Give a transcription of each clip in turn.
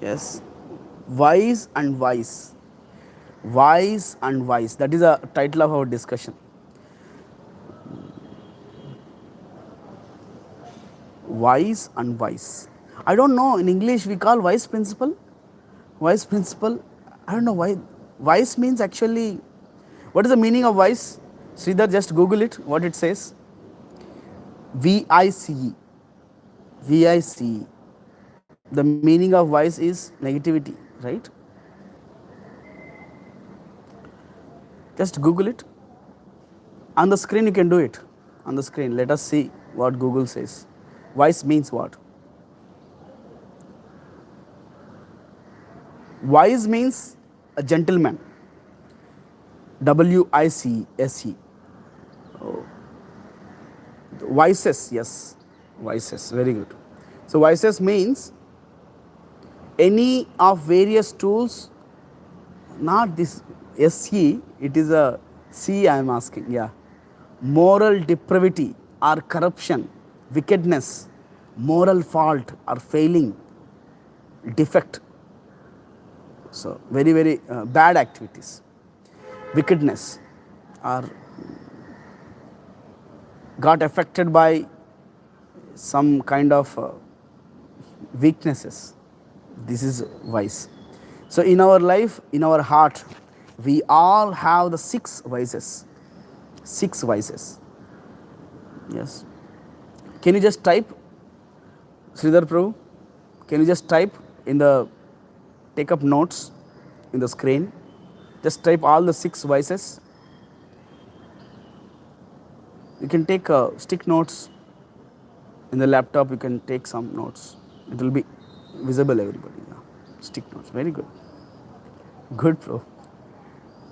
Yes. Wise and vice. Wise and vice. That is the title of our discussion. Wise and vice. I don't know. In English, we call vice principal. Vice principal. I don't know why. Vice means actually. What is the meaning of vice? Sridhar, just Google it. What it says. VICE. VICE. The meaning of vice is negativity, right? Just Google it. On the screen, you can do it. On the screen, let us see what Google says. Vice means what? Wise means a gentleman. WICE. Oh. Vices, yes. Vices, very good. So, vices means any of various tools, not this SE, it is a C I am asking, yeah. Moral depravity or corruption, wickedness, moral fault or failing, defect. So, very, very bad activities, wickedness or got affected by some kind of weaknesses. This is vice. So, in our life, in our heart, we all have the 6 vices. 6 vices. Yes. Can you just type, Sridhar Prabhu? Can you just type in the, take up notes in the screen? Just type all the 6 vices. You can take stick notes in the laptop. You can take some notes. It will be visible, everybody. Yeah. Stick notes. Very good. Good, bro.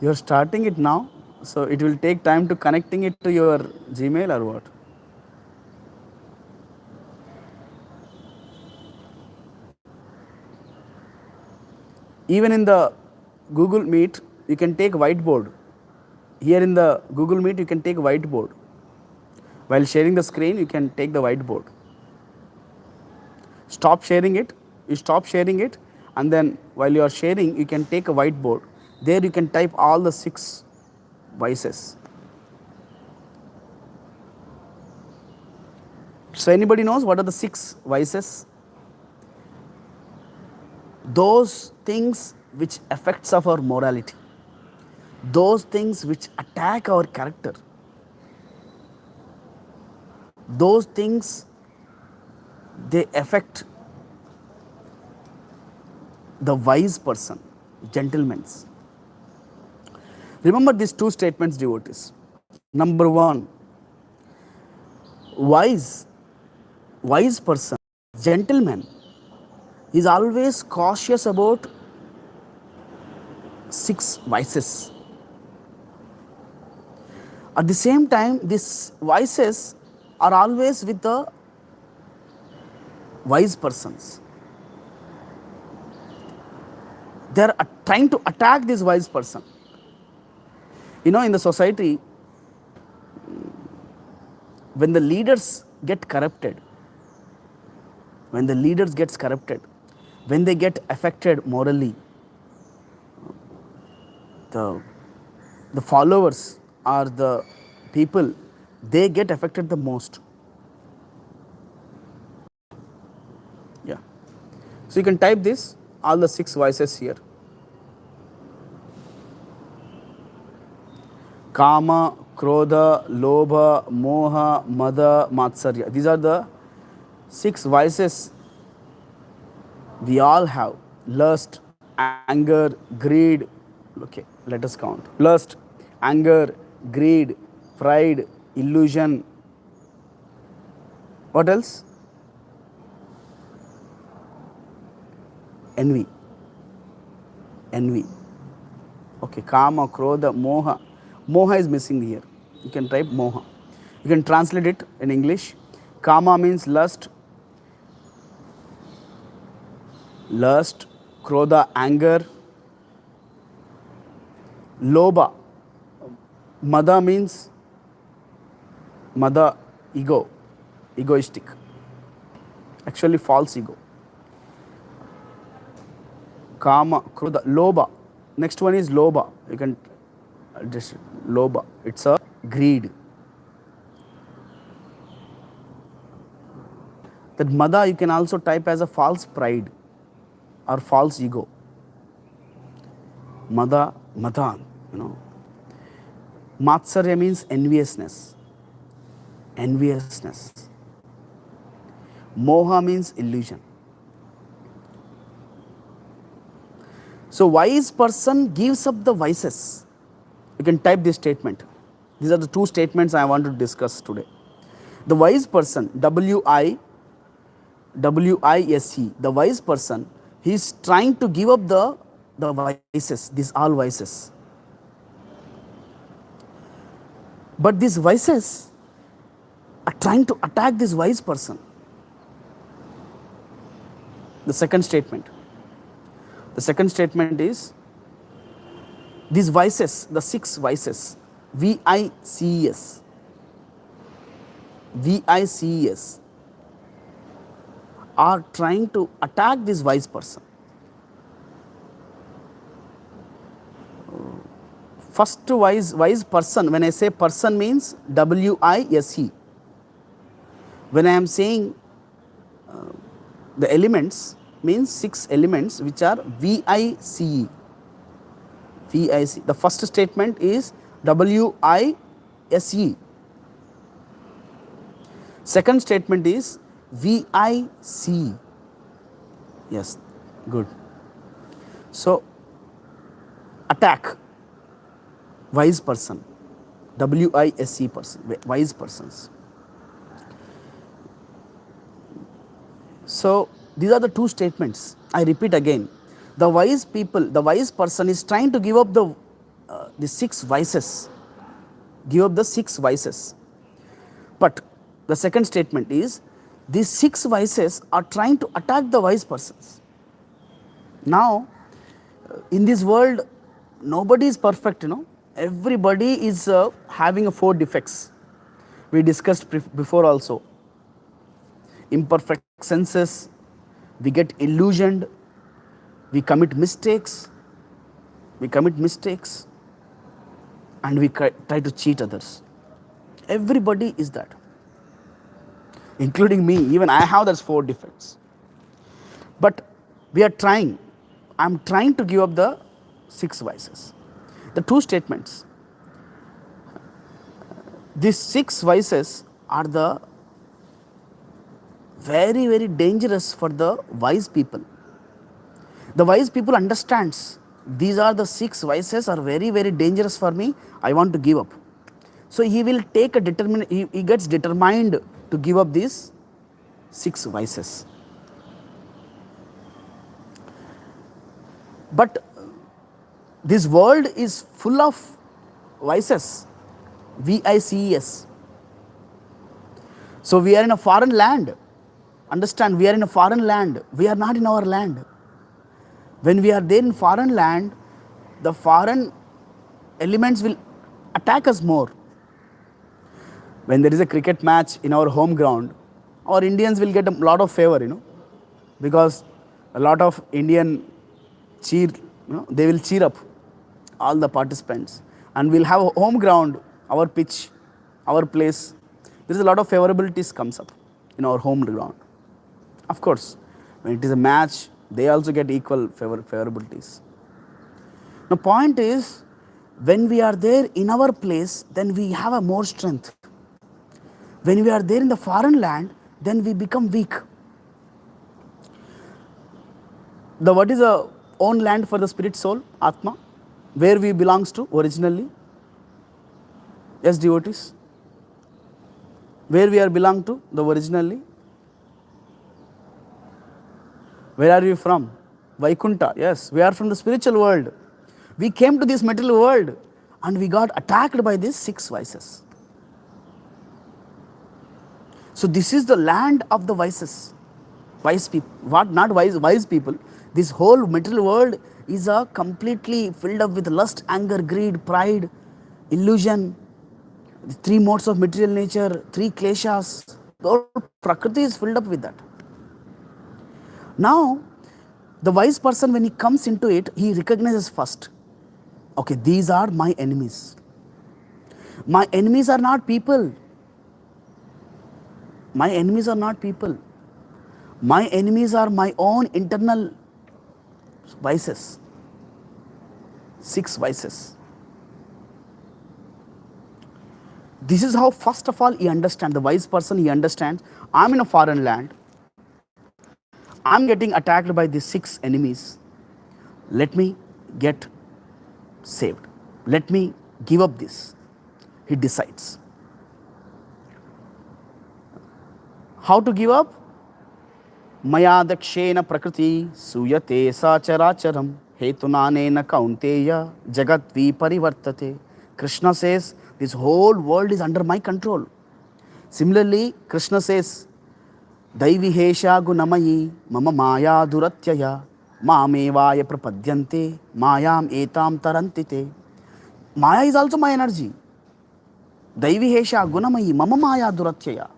You are starting it now, so it will take time to connecting it to your Gmail or what? Even in the Google Meet, you can take whiteboard. Here in the Google Meet, you can take whiteboard. While sharing the screen, you can take the whiteboard. Stop sharing it. You stop sharing it, and then while you are sharing, you can take a whiteboard. There you can type all the 6 vices. So anybody knows what are the 6 vices? Those things which affects of our morality. Those things which attack our character. Those things, they affect the wise person, gentlemen. Remember these 2 statements, devotees. Number 1, wise person, gentleman, is always cautious about 6 vices. At the same time, these vices are always with the wise persons. They are trying to attack this wise person. You know, in the society, when the leaders get corrupted, when they get affected morally, the followers or the people, they get affected the most. Yeah. So you can type this, all the 6 vices here. Kama, Krodha, Lobha, Moha, Mada, Matsarya. These are the 6 vices we all have. Lust, anger, greed. Okay, let us count. Lust, anger, greed, pride, illusion. What else? Envy. Okay, Kama, Krodha, Moha. Moha is missing here. You can type Moha. You can translate it in English. Kama means lust. Krodha, anger. Lobha. Mada means ego, egoistic. Actually, false ego. Kama, Krodha, Lobha. Next one is Lobha. You can just Lobha. It's a greed. That Mada you can also type as a false pride or false ego. Mada, Madan, Matsarya means enviousness. Enviousness. Moha means illusion. So wise person gives up the vices. You can type this statement. These are the two statements I want to discuss today. The wise person, W-I-S-E, the wise person, he is trying to give up the vices, these all vices. But these vices are trying to attack this wise person. The second statement. The second statement is, these vices, the 6 vices, V-I-C-E-S, V-I-C-E-S, are trying to attack this wise person. First wise person, when I say person means W-I-S-E. When I am saying the elements, means 6 elements which are V-I-C-E. V-I-C. The first statement is W-I-S-E. Second statement is V-I-C. Yes, good. So, attack, wise person, W-I-S-E person, wise persons. So, these are the two statements. I repeat again. The wise people, the wise person is trying to give up the 6 vices. Give up the 6 vices. But the second statement is, these 6 vices are trying to attack the wise persons. Now, in this world, nobody is perfect, Everybody is having 4 defects. We discussed before also. Imperfect senses, we get illusioned, we commit mistakes, and we try to cheat others. Everybody is that, including me. Even I have those 4 defects. But we are trying, I'm trying to give up the 6 vices. The 2 statements, these 6 vices are the very, very dangerous for the wise people. The wise people understands these are the 6 vices are very, very dangerous for me. I want to give up. So he will take a he gets determined to give up these 6 vices. But this world is full of vices, V-I-C-E-S. So we are in a foreign land. Understand, we are in a foreign land. We are not in our land. When we are there in foreign land, the foreign elements will attack us more. When there is a cricket match in our home ground, our Indians will get a lot of favor, because a lot of Indian cheer, they will cheer up all the participants, and we'll have a home ground, our pitch, our place. There is a lot of favorabilities comes up in our home ground. Of course, when it is a match, they also get equal favorabilities. The point is, when we are there in our place, then we have a more strength. When we are there in the foreign land, then we become weak. What is the own land for the spirit soul, Atma? Where we belongs to originally? Yes, devotees? Where we are belong to, the originally? Where are you from? Vaikunta. Yes, we are from the spiritual world. We came to this material world and we got attacked by these 6 vices. So this is the land of the vices. Wise people, not wise people. This whole material world is completely filled up with lust, anger, greed, pride, illusion, the 3 modes of material nature, 3 kleshas. The whole Prakriti is filled up with that. Now, The wise person, when he comes into it, he recognizes first, okay, these are my enemies. My enemies are not people. My enemies are not people. My enemies are my own internal vices. 6 vices. This is how, first of all, he understands. The wise person, he understands, I'm in a foreign land. I'm getting attacked by these 6 enemies. Let me get saved. Let me give up this. He decides. How to give up? Maya dakshena prakriti suyate sacharacharam hetunanena kaunteya jagatvi parivartate. Krishna says, this whole world is under my control. Similarly, Krishna says, Daivihesha gunamayi mama maya duratyaya mamevaya prapadyante mayam etam tarantite. Maya is also my energy. Daivihesha gunamayi mama maya duratyaya.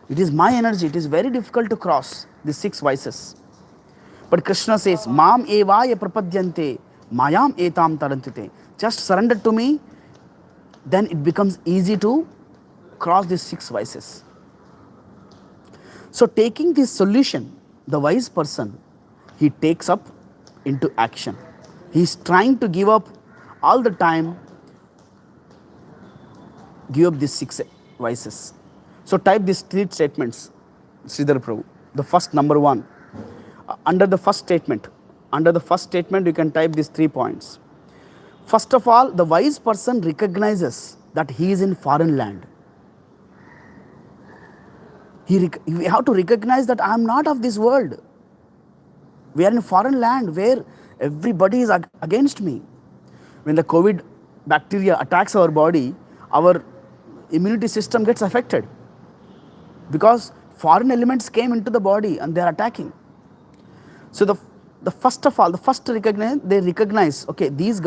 It is my energy. It is very difficult to cross the 6 vices. But Krishna says, Mam evaya prapadyante mayam etam tarantite. Just surrender to me, then it becomes easy to cross these 6 vices. So taking this solution, the wise person, he takes up into action. He is trying to give up all the time, give up these 6 vices. So type these 3 statements, Sridhar Prabhu. The first, number 1, under the first statement, you can type these 3 points. First of all, the wise person recognizes that he is in foreign land. We have to recognize that I am not of this world. We are in a foreign land where everybody is against me. When the COVID bacteria attacks our body, our immunity system gets affected because foreign elements came into the body and they are attacking. So the first of all, they recognize, okay, this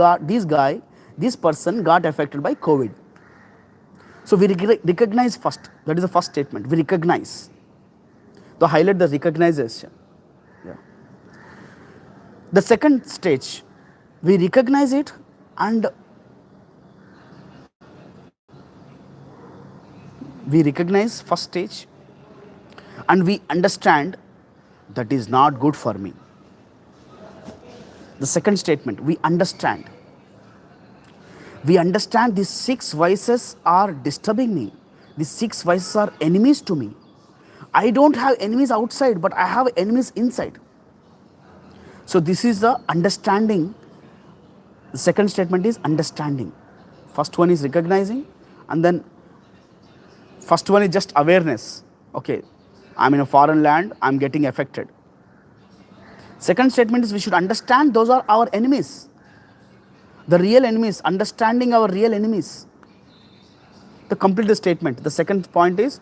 person got affected by COVID. So we recognize first. That is the first statement. We recognize. To highlight the recognition. Yeah. The second stage, we recognize it and we recognize first stage and we understand that is not good for me. The second statement, we understand. We understand these 6 vices are disturbing me. These 6 vices are enemies to me. I don't have enemies outside, but I have enemies inside. So this is the understanding. The second statement is understanding. First one is recognizing, and then first one is just awareness. Okay, I'm in a foreign land, I'm getting affected. Second statement is we should understand those are our enemies. The real enemies, understanding our real enemies. To complete the statement, the second point is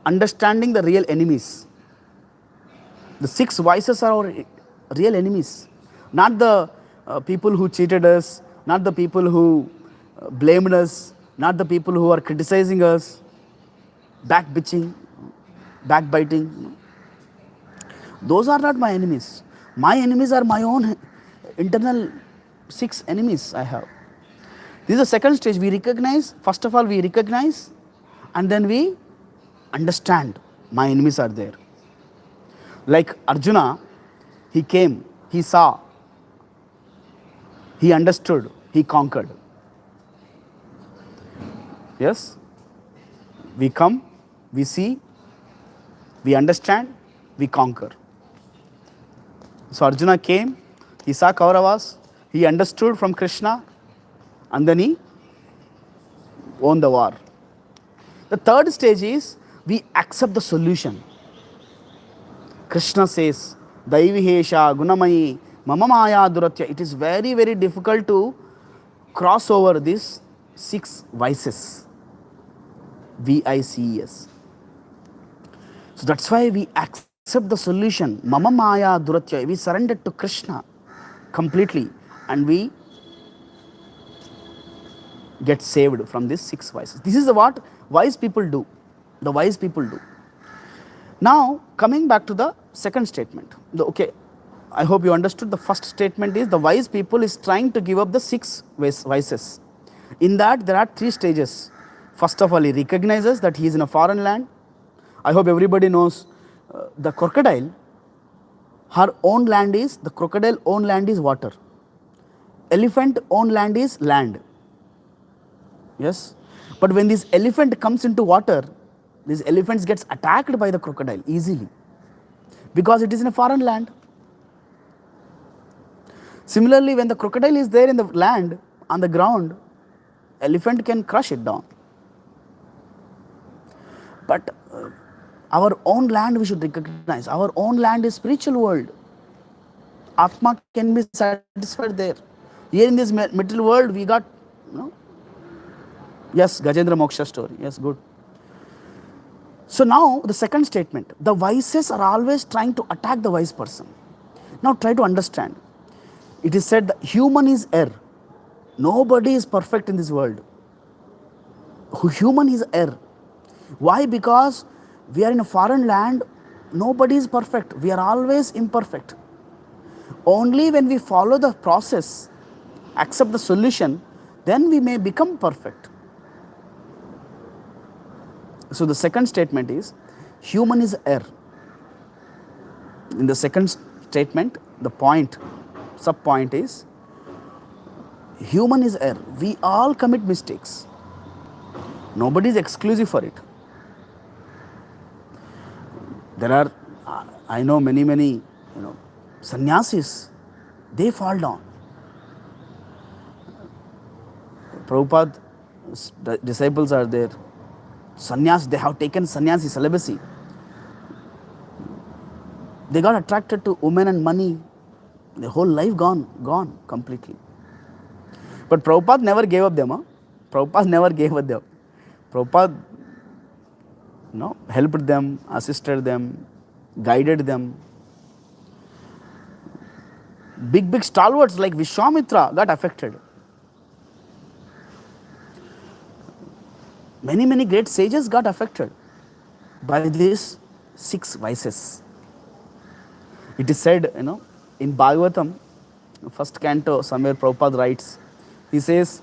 understanding the real enemies. The 6 vices are our real enemies. Not the people who cheated us, not the people who blamed us, not the people who are criticizing us, backbiting. Those are not my enemies. My enemies are my own internal 6 enemies I have. This is the second stage. We recognize, first of all, we recognize, and then we understand my enemies are there. Like Arjuna, he came, he saw, he understood, he conquered. Yes? We come, we see, we understand, we conquer. So Arjuna came, he saw Kauravas, he understood from Krishna, and then he won the war. The third stage is we accept the solution. Krishna says, Daivihesha gunamayi mama maya duratya. It is very, very difficult to cross over these 6 vices. VICES. So that's why we accept the solution. Mama maya duratya. We surrender to Krishna completely and we get saved from these 6 vices. This is what wise people do. The wise people do. Now, coming back to the second statement. I hope you understood. The first statement is the wise people is trying to give up the 6 vices. In that, there are 3 stages. First of all, he recognizes that he is in a foreign land. I hope everybody knows the crocodile, the crocodile own land is water. Elephant own land is land. Yes. But when this elephant comes into water, this elephant gets attacked by the crocodile easily because it is in a foreign land. Similarly, when the crocodile is there in the land, on the ground, elephant can crush it down. But our own land we should recognize. Our own land is spiritual world. Atma can be satisfied there. Here in this material world, we got, yes, Gajendra Moksha story. Yes, good. So now the second statement, the vices are always trying to attack the wise person. Now try to understand. It is said that human is err. Nobody is perfect in this world. Human is err. Why? Because we are in a foreign land, nobody is perfect. We are always imperfect. Only when we follow the process, accept the solution, then we may become perfect. So the second statement is, human is err. In the second statement, the point, sub-point is, human is err. We all commit mistakes. Nobody is exclusive for it. There are, I know many, sannyasis, they fall down. Prabhupada's disciples are there. Sannyas, they have taken sannyasi, celibacy. They got attracted to women and money. Their whole life gone completely. But Prabhupada never gave up them. Prabhupada never gave up them. Prabhupada helped them, assisted them, guided them. Big stalwarts like Vishwamitra got affected. Many great sages got affected by these 6 vices. It is said, in Bhagavatam, first canto, somewhere Prabhupada writes, he says,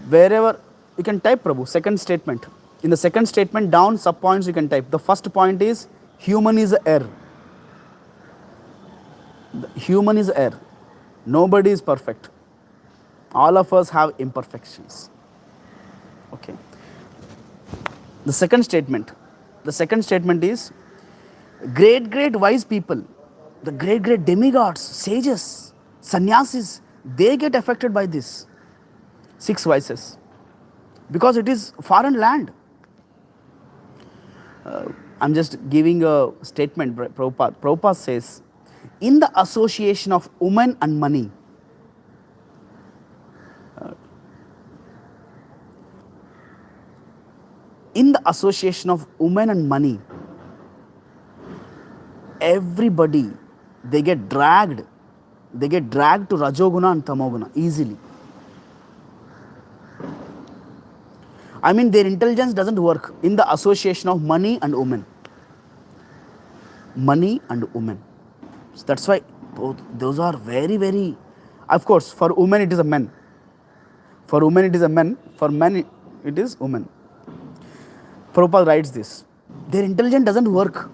wherever, you can type Prabhu, second statement. In the second statement, down, sub-points you can type. The first point is, human is err. Human is err. Nobody is perfect. All of us have imperfections. Okay. The second statement is, great wise people, the great demigods, sages, sannyasis, they get affected by this 6 vices because it is foreign land. I'm just giving a statement, Prabhupada. Prabhupada says, in the association of women and money, everybody, they get dragged to Rajoguna and Tamoguna easily. I mean, their intelligence doesn't work in the association of money and women. Money and women. So that's why those are very, of course, for women it is a men. For women it is a men, for men it is women. Prabhupada writes this. Their intelligence doesn't work.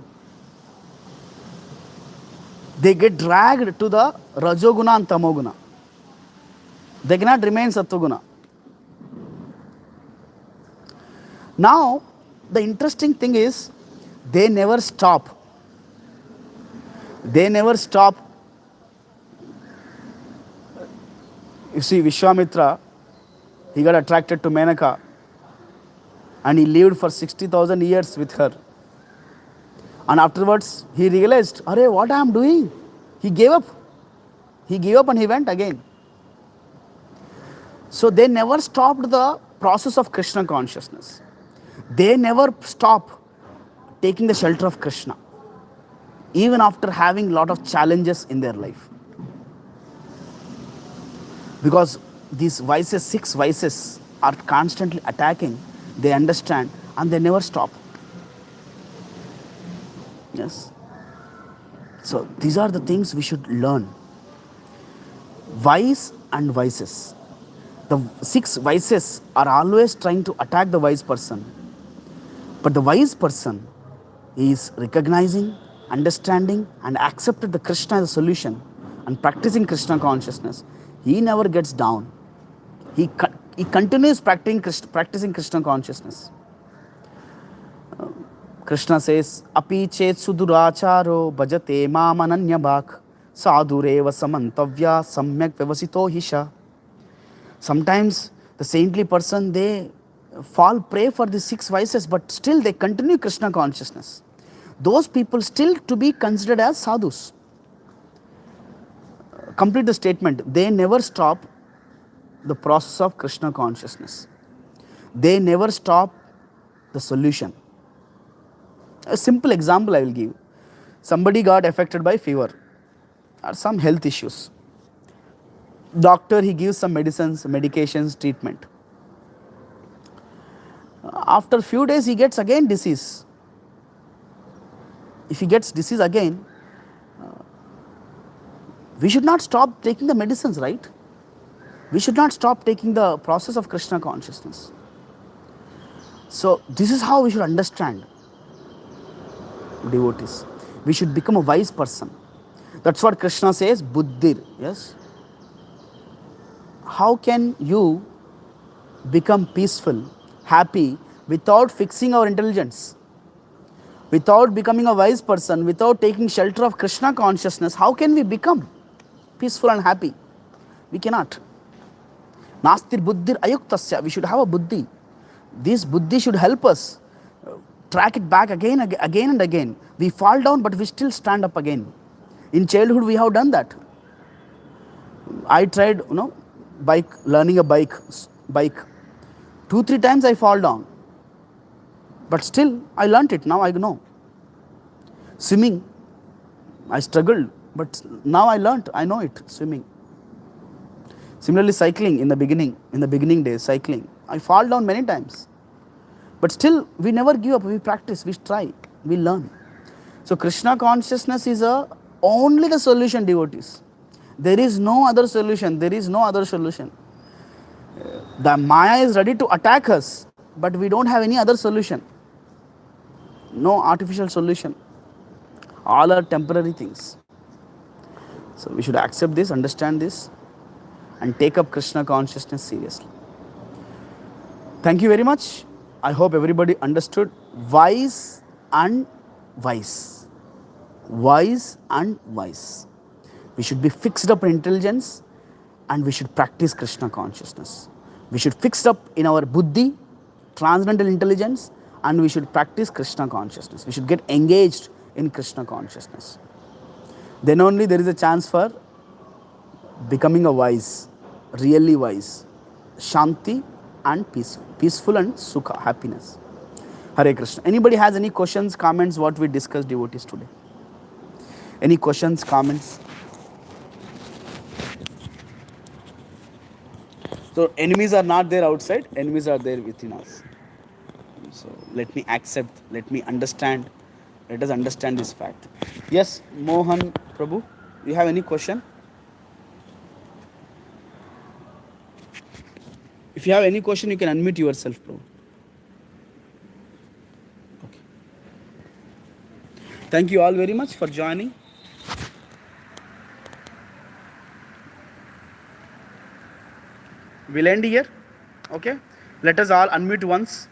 They get dragged to the Rajoguna and Tamoguna. They cannot remain Sattva-guna. Now, the interesting thing is, they never stop. You see, Vishwamitra, he got attracted to Menaka and he lived for 60,000 years with her. And afterwards, he realized, what I am doing? He gave up. And he went again. So they never stopped the process of Krishna consciousness. They never stop taking the shelter of Krishna, even after having a lot of challenges in their life. Because these vices, 6 vices, are constantly attacking, they understand and they never stop. Yes. So these are the things we should learn. Wise and vices. The 6 vices are always trying to attack the wise person. But the wise person is recognizing, understanding, and accepted the Krishna as a solution and practicing Krishna consciousness. He never gets down. He continues practicing Krishna consciousness. Krishna says, Api chet suduracharo bhajate mam ananyabhak sadhureva samantavya samyak vyavasito hisha. Sometimes the saintly person, they fall prey for the 6 vices, but still they continue Krishna consciousness. Those people still to be considered as sadhus. Complete the statement. They never stop the process of Krishna consciousness. They never stop the solution. A simple example I will give. Somebody got affected by fever or some health issues. Doctor, he gives some medicines, medications, treatment. After few days, he gets again disease. If he gets disease again, we should not stop taking the medicines, right? We should not stop taking the process of Krishna consciousness. So this is how we should understand devotees. We should become a wise person. That's what Krishna says, buddhir. Yes. How can you become peaceful, happy, without fixing our intelligence? Without becoming a wise person, without taking shelter of Krishna consciousness, how can we become peaceful and happy? We cannot. Nastir buddhir ayuktasya. We should have a buddhi. This buddhi should help us track it back again and again. We fall down, but we still stand up again. In childhood, we have done that. I tried, learning a bike. 2-3 times I fall down. But still, I learnt it. Now I know. Swimming, I struggled. But now I learnt. I know it, swimming. Similarly, cycling in the beginning days, cycling. I fall down many times. But still, we never give up. We practice, we try, we learn. So Krishna consciousness is only the solution, devotees. There is no other solution. There is no other solution. The Maya is ready to attack us, but we don't have any other solution. No artificial solution. All are temporary things. So we should accept this, understand this, and take up Krishna consciousness seriously. Thank you very much. I hope everybody understood wise and wise. Wise and wise. We should be fixed up in intelligence and we should practice Krishna consciousness. We should fix up in our buddhi, transcendental intelligence, and we should practice Krishna consciousness. We should get engaged in Krishna consciousness. Then only there is a chance for becoming a wise, really wise, shanti and peaceful and sukha, happiness. Hare Krishna. Anybody has any questions, comments, what we discussed, devotees, today? Any questions, comments? So enemies are not there outside, enemies are there within us. So let me accept, let me understand, let us understand this fact. Yes, Mohan Prabhu, you have any question? If you have any question, you can unmute yourself, Prabhu. Okay. Thank you all very much for joining. We'll end here. Okay. Let us all unmute once.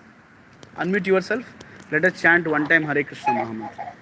Unmute yourself. Let us chant one time Hare Krishna Mahamantra.